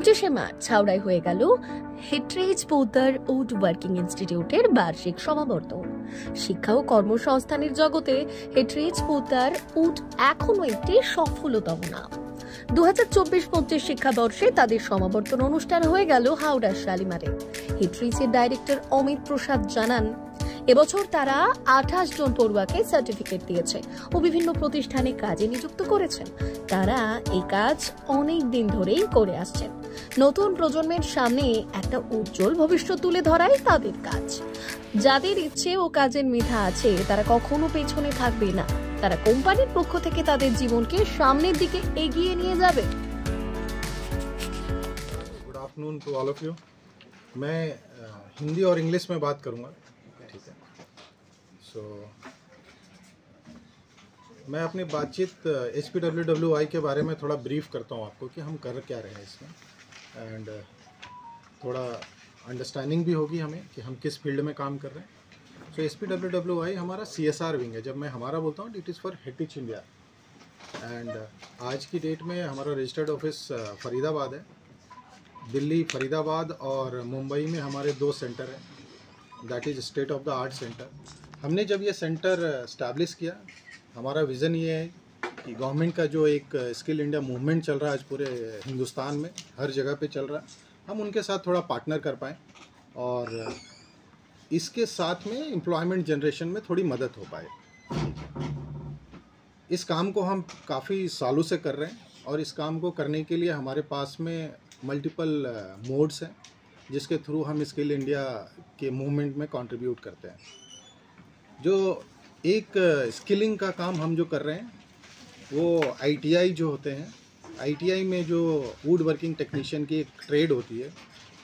25শে March হাওড়ায় হয়ে গেল হেট্রেজ পোদ্দার উড ওয়ার্কিং ইনস্টিটিউটের বার্ষিক সমাবর্তন। শিক্ষা ও কর্মসংস্থানের জগতে হেট্রেজ পোদ্দার উড এখনো একটি সফলতম নাম। 2024-25 শিক্ষাবর্ষে তাদের সমাবর্তন অনুষ্ঠান হয়ে গেল হাওড়ার শালিমারে। হেট্রেজের ডাইরেক্টর অমিত প্রসাদ জানান, এবছর তারা 28 জন পড়ুয়াকে সার্টিফিকেট দিয়েছে ও বিভিন্ন প্রতিষ্ঠানে কাজে নিযুক্ত করেছেন। তারা এই কাজ অনেক দিন ধরেই করে আসছেন। নতুন প্রজন্মের সামনে একটা উজ্জ্বল ভবিষ্যৎ তুলে ধরাই তাদের কাজ। যাদের ইচ্ছে ও কাজের মেধা আছে তারা কখনো পেছনে থাকবে না। তারা কোম্পানির পক্ষ থেকে তাদের জীবনকে সামনের দিকে এগিয়ে নিয়ে যাবে। Good afternoon to all of you. मैं हिंदी और इंग्लिश में बात करूँगा, ठीक है। सो मैं अपनी बातचीत HPWWI के बारे में थोड़ा ब्रीफ करता हूँ आपको कि हम कर क्या रहे हैं इसमें, एंड थोड़ा अंडरस्टैंडिंग भी होगी हमें कि हम किस फील्ड में काम कर रहे हैं। सो HPWWI हमारा CSR विंग है। जब मैं हमारा बोलता हूँ, it is for heritage India. And आज की डेट में हमारा रजिस्टर्ड ऑफिस फरीदाबाद है। दिल्ली, फरीदाबाद और मुंबई में हमारे 2 सेंटर हैं, that is state of the art centre. हमने जब ये सेंटर इस्टेब्लिश किया, हमारा विज़न ये है कि गवर्नमेंट का जो एक स्किल इंडिया मूवमेंट चल रहा है आज पूरे हिंदुस्तान में, हर जगह पे चल रहा है, हम उनके साथ थोड़ा पार्टनर कर पाएँ और इसके साथ में एम्प्लॉयमेंट जनरेशन में थोड़ी मदद हो पाए। इस काम को हम काफ़ी सालों से कर रहे हैं और इस काम को करने के लिए हमारे पास में मल्टीपल मोड्स हैं जिसके थ्रू हम स्किल इंडिया के मूवमेंट में कंट्रीब्यूट करते हैं। जो एक स्किलिंग का काम हम जो कर रहे हैं वो ITI जो होते हैं, ITI में जो वुड वर्किंग टेक्नीशियन की एक ट्रेड होती है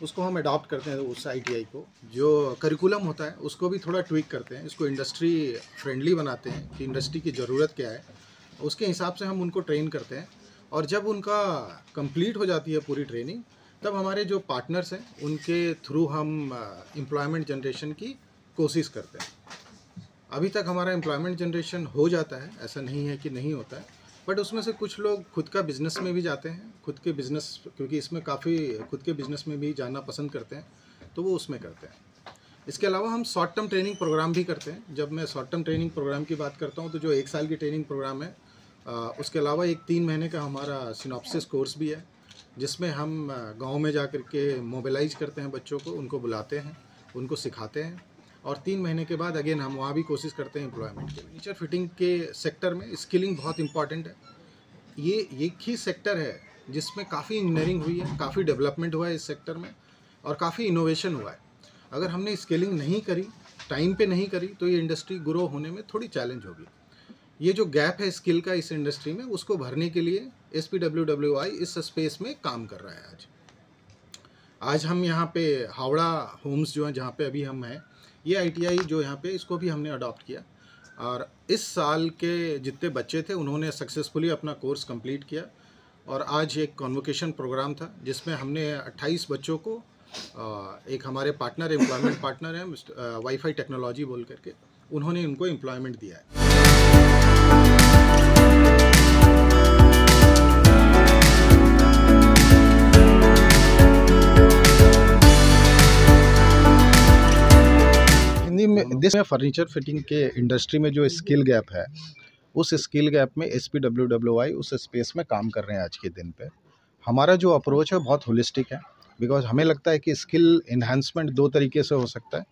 उसको हम अडॉप्ट करते हैं। उस ITI को जो करिकुलम होता है उसको भी थोड़ा ट्विक करते हैं, इसको इंडस्ट्री फ्रेंडली बनाते हैं कि इंडस्ट्री की ज़रूरत क्या है, उसके हिसाब से हम उनको ट्रेन करते हैं। और जब उनका कंप्लीट हो जाती है पूरी ट्रेनिंग, तब हमारे जो पार्टनर्स हैं उनके थ्रू हम एम्प्लॉयमेंट जनरेशन की कोशिश करते हैं। अभी तक हमारा एम्प्लॉयमेंट जनरेशन हो जाता है, ऐसा नहीं है कि नहीं होता है, बट उसमें से कुछ लोग खुद का बिज़नेस में भी जाते हैं, खुद के बिज़नेस, क्योंकि इसमें काफ़ी खुद के बिज़नेस में भी जाना पसंद करते हैं, तो वो उसमें करते हैं। इसके अलावा हम शॉर्ट टर्म ट्रेनिंग प्रोग्राम भी करते हैं। जब मैं शॉर्ट टर्म ट्रेनिंग प्रोग्राम की बात करता हूँ तो जो 1 साल की ट्रेनिंग प्रोग्राम है, उसके अलावा एक 3 महीने का हमारा सिनॉप्सिस कोर्स भी है जिसमें हम गांव में जा कर के मोबिलाइज करते हैं बच्चों को, उनको बुलाते हैं, उनको सिखाते हैं और 3 महीने के बाद अगेन हम वहाँ भी कोशिश करते हैं एम्प्लॉयमेंट के। फर्नीचर फिटिंग के सेक्टर में स्किलिंग बहुत इंपॉर्टेंट है। ये एक ही सेक्टर है जिसमें काफ़ी इंजीनियरिंग हुई है, काफ़ी डेवलपमेंट हुआ है इस सेक्टर में और काफ़ी इनोवेशन हुआ है। अगर हमने स्किलिंग नहीं करी, टाइम पे नहीं करी, तो ये इंडस्ट्री ग्रो होने में थोड़ी चैलेंज होगी। ये जो गैप है स्किल का इस इंडस्ट्री में, उसको भरने के लिए HPWWI इस स्पेस में काम कर रहा है। आज हम यहाँ पे हावड़ा होम्स जो है जहाँ पे अभी हम हैं, ये ITI जो यहाँ पे, इसको भी हमने अडॉप्ट किया और इस साल के जितने बच्चे थे उन्होंने सक्सेसफुली अपना कोर्स कंप्लीट किया। और आज एक कॉन्वोकेशन प्रोग्राम था जिसमें हमने 28 बच्चों को, एक हमारे पार्टनर, एम्प्लॉयमेंट पार्टनर हैं वाईफाई टेक्नोलॉजी बोल करके, उन्होंने उनको एम्प्लॉयमेंट दिया है। देश में फर्नीचर फिटिंग के इंडस्ट्री में जो स्किल गैप है, उस स्किल गैप में HPWWI उस स्पेस में काम कर रहे हैं आज के दिन पे। हमारा जो अप्रोच है बहुत होलिस्टिक है, बिकॉज हमें लगता है कि स्किल इन्हांसमेंट 2 तरीके से हो सकता है।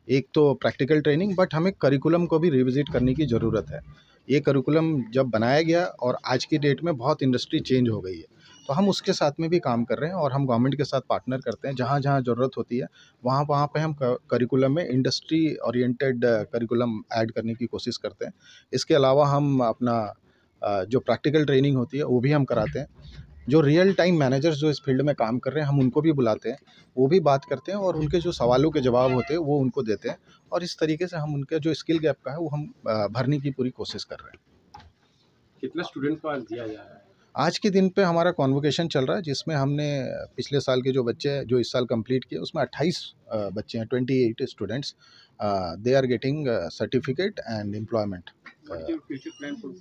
एक तो प्रैक्टिकल ट्रेनिंग, बट हमें करिकुलम को भी रिविजिट करने की ज़रूरत है। ये करिकुलम जब बनाया गया और आज की डेट में बहुत इंडस्ट्री चेंज हो गई है, तो हम उसके साथ में भी काम कर रहे हैं और हम गवर्नमेंट के साथ पार्टनर करते हैं। जहाँ जहाँ ज़रूरत होती है वहाँ पे हम करिकुलम में इंडस्ट्री ओरिएंटेड करिकुलम ऐड करने की कोशिश करते हैं। इसके अलावा हम अपना जो प्रैक्टिकल ट्रेनिंग होती है वो भी हम कराते हैं। जो रियल टाइम मैनेजर्स जो इस फील्ड में काम कर रहे हैं, हम उनको भी बुलाते हैं, वो भी बात करते हैं और उनके जो सवालों के जवाब होते हैं वो उनको देते हैं और इस तरीके से हम उनके जो स्किल गैप का है वो हम भरने की पूरी कोशिश कर रहे हैं। कितना स्टूडेंट को आज दिया जा रहा है? आज के दिन पे हमारा कॉन्वोकेशन चल रहा है जिसमें हमने पिछले साल के जो बच्चे जो इस साल कंप्लीट किए उसमें 28 बच्चे हैं, 28 students, they are getting certificate and employment. Future plan for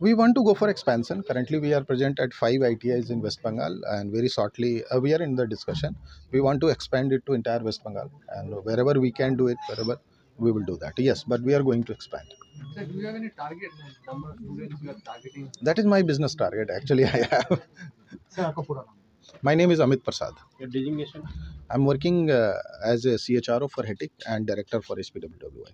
We want to go for expansion. Currently, we are present at 5 ITIs in West Bengal, and very shortly, we are in the discussion. We want to expand it to entire West Bengal, and wherever we can do it, wherever we will do that. Yes, but we are going to expand. Sir, do you have any target number of students you are targeting? That is my business target. Actually, I have. Sir, आपका पूरा नाम? My name is Amit Prasad. Your designation? I'm working as a CHRO for HETIC and director for HPWWI.